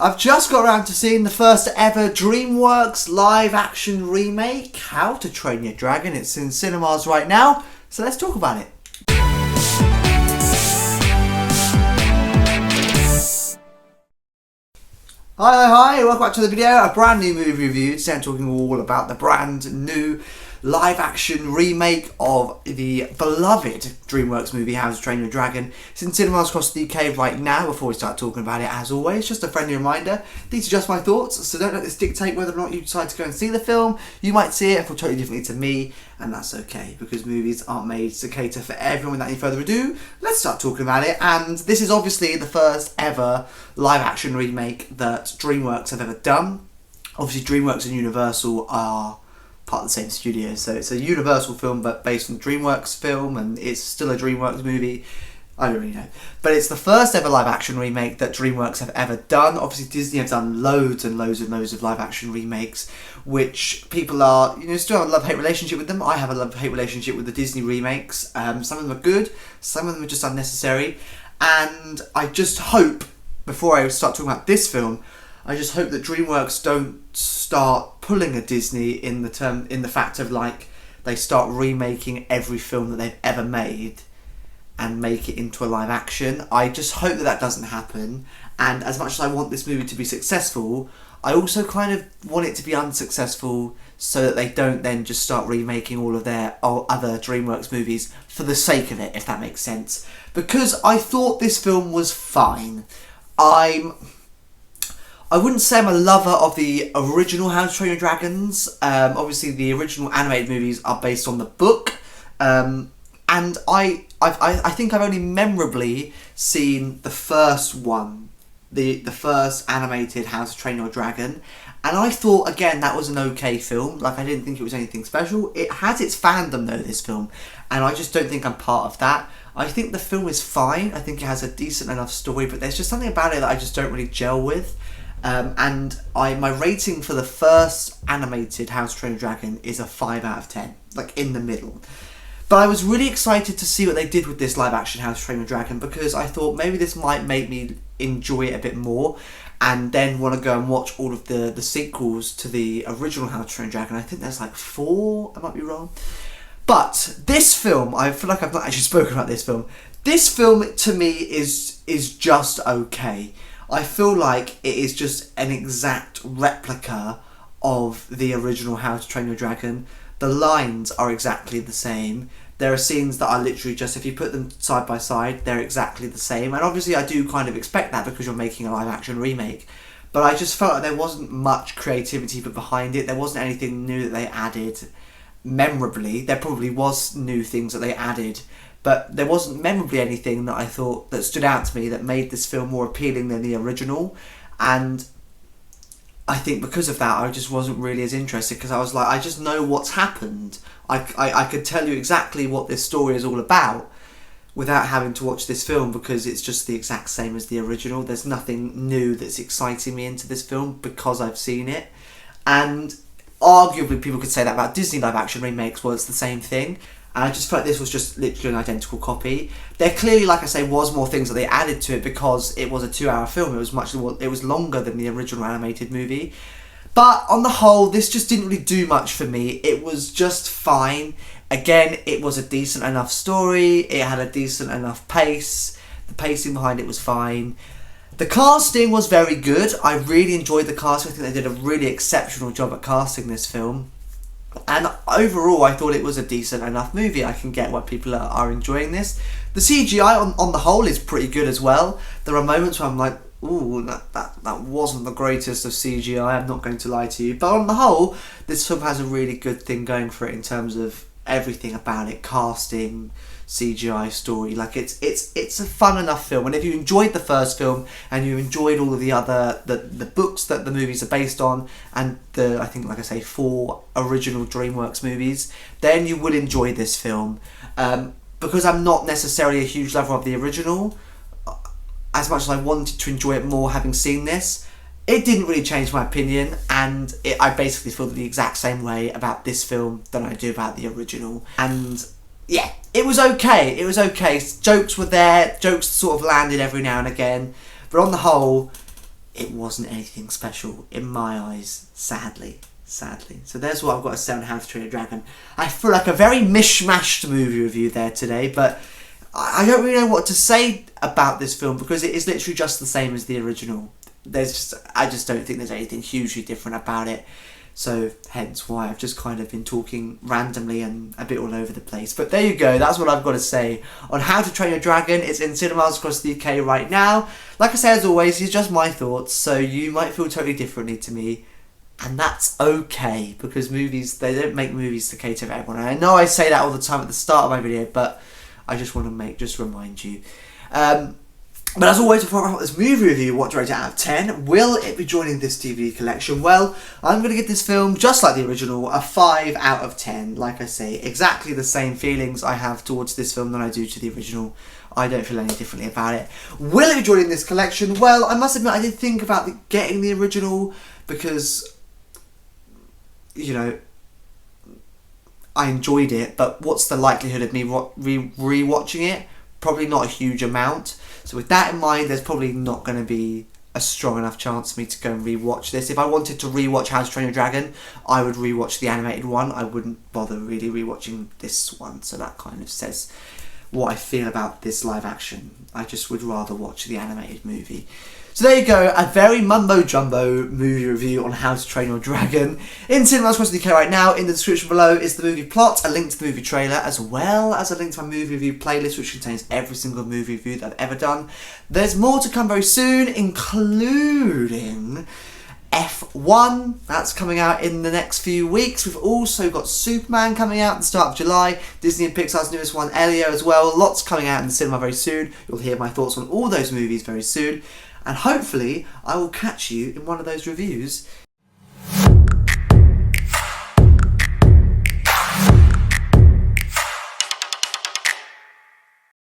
I've just got around to seeing the first ever Dreamworks live action remake, How to Train Your Dragon. It's in cinemas right now, so let's talk about it. Hi, welcome back to the video, a brand new movie review. Today I'm talking all about the brand new live action remake of the beloved Dreamworks movie How to Train Your Dragon. It's in cinemas across the UK right now. Before we start talking about it, as always, just a friendly reminder, these are just my thoughts, so don't let this dictate whether or not you decide to go and see the film. You might see it and feel totally differently to me, and that's okay, because movies aren't made to cater for everyone. Without any further ado, let's start talking about it. And this is obviously the first ever live action remake that Dreamworks have ever done. Obviously Dreamworks and Universal are part of the same studio, so it's a Universal film but based on the Dreamworks film, and it's still a Dreamworks movie. I don't really know, but it's the first ever live action remake that Dreamworks have ever done. Obviously Disney have done loads and loads and loads of live action remakes, which people are, still have a love-hate relationship with them. I have a love-hate relationship with the Disney remakes. Some of them are good, some of them are just unnecessary, and I just hope, before I start talking about this film, I just hope that Dreamworks don't start pulling a Disney in the fact of like they start remaking every film that they've ever made and make it into a live action. I just hope that doesn't happen. And as much as I want this movie to be successful, I also kind of want it to be unsuccessful so that they don't then just start remaking all of their other Dreamworks movies for the sake of it, if that makes sense. Because I thought this film was fine. I wouldn't say I'm a lover of the original How to Train Your Dragons. Obviously, the original animated movies are based on the book, and I think I've only memorably seen the first one, the first animated How to Train Your Dragon, and I thought again that was an okay film. Like, I didn't think it was anything special. It has its fandom though, this film, and I just don't think I'm part of that. I think the film is fine. I think it has a decent enough story, but there's just something about it that I just don't really gel with. And my rating for the first animated How to Train Your Dragon is a 5 out of 10, like in the middle. But I was really excited to see what they did with this live action How to Train Your Dragon, because I thought maybe this might make me enjoy it a bit more and then want to go and watch all of the sequels to the original How to Train Your Dragon. I think there's like 4, I might be wrong. But this film, I feel like I've not actually spoken about this film. This film to me is just okay. I feel like it is just an exact replica of the original How to Train Your Dragon. The lines are exactly the same. There are scenes that are literally just, if you put them side by side, they're exactly the same. And obviously I do kind of expect that because you're making a live action remake. But I just felt like there wasn't much creativity put behind it. There wasn't anything new that they added memorably. There probably was new things that they added, but there wasn't memorably anything that I thought that stood out to me that made this film more appealing than the original. And I think because of that, I just wasn't really as interested, because I was like, I just know what's happened. I could tell you exactly what this story is all about without having to watch this film, because it's just the exact same as the original. There's nothing new that's exciting me into this film because I've seen it. And arguably people could say that about Disney live action remakes. Well, it's the same thing. And I just felt like this was just literally an identical copy. There clearly, like I say, was more things that they added to it because it was a 2-hour film. It was longer than the original animated movie. But on the whole, this just didn't really do much for me. It was just fine. Again, it was a decent enough story. It had a decent enough pace. The pacing behind it was fine. The casting was very good. I really enjoyed the casting. I think they did a really exceptional job at casting this film. And overall, I thought it was a decent enough movie. I can get why people are enjoying this. The CGI on the whole is pretty good as well. There are moments where I'm like, ooh, that wasn't the greatest of CGI, I'm not going to lie to you. But on the whole, this film has a really good thing going for it in terms of everything about it. Casting, CGI, story. Like, it's a fun enough film. And if you enjoyed the first film and you enjoyed all of the other the books that the movies are based on, and I think, like I say, 4 original Dreamworks movies, then you would enjoy this film. Because I'm not necessarily a huge lover of the original, as much as I wanted to enjoy it more having seen this, it didn't really change my opinion, and I basically feel the exact same way about this film than I do about the original. And yeah, it was okay. It was okay. Jokes were there. Jokes sort of landed every now and again. But on the whole, it wasn't anything special in my eyes, sadly. So there's what I've got to say on How to Train Your Dragon. I feel like a very mishmashed movie review there today, but I don't really know what to say about this film because it is literally just the same as the original. I just don't think there's anything hugely different about it. So hence why I've just kind of been talking randomly and a bit all over the place. But there you go, that's what I've got to say on How to Train Your Dragon. It's in cinemas across the UK right now. Like I say, as always, it's just my thoughts, so you might feel totally differently to me. And that's okay, because movies, they don't make movies to cater to everyone. And I know I say that all the time at the start of my video, but I just want to remind you. But as always, before I wrap up this movie review, what do I rate it out of 10? Will it be joining this DVD collection? Well, I'm going to give this film, just like the original, a 5 out of 10. Like I say, exactly the same feelings I have towards this film than I do to the original. I don't feel any differently about it. Will it be joining this collection? Well, I must admit I did think about getting the original because, you know, I enjoyed it, but what's the likelihood of me re-watching it? Probably not a huge amount. So with that in mind, there's probably not going to be a strong enough chance for me to go and re-watch this. If I wanted to re-watch How to Train Your Dragon, I would re-watch the animated one. I wouldn't bother really re-watching this one. So that kind of says what I feel about this live action. I just would rather watch the animated movie. So there you go, a very mumbo-jumbo movie review on How to Train Your Dragon. In cinemas across the UK right now. In the description below is the movie plot, a link to the movie trailer, as well as a link to my movie review playlist, which contains every single movie review that I've ever done. There's more to come very soon, including F1. That's coming out in the next few weeks. We've also got Superman coming out at the start of July. Disney and Pixar's newest one, Elio, as well. Lots coming out in the cinema very soon. You'll hear my thoughts on all those movies very soon. And hopefully, I will catch you in one of those reviews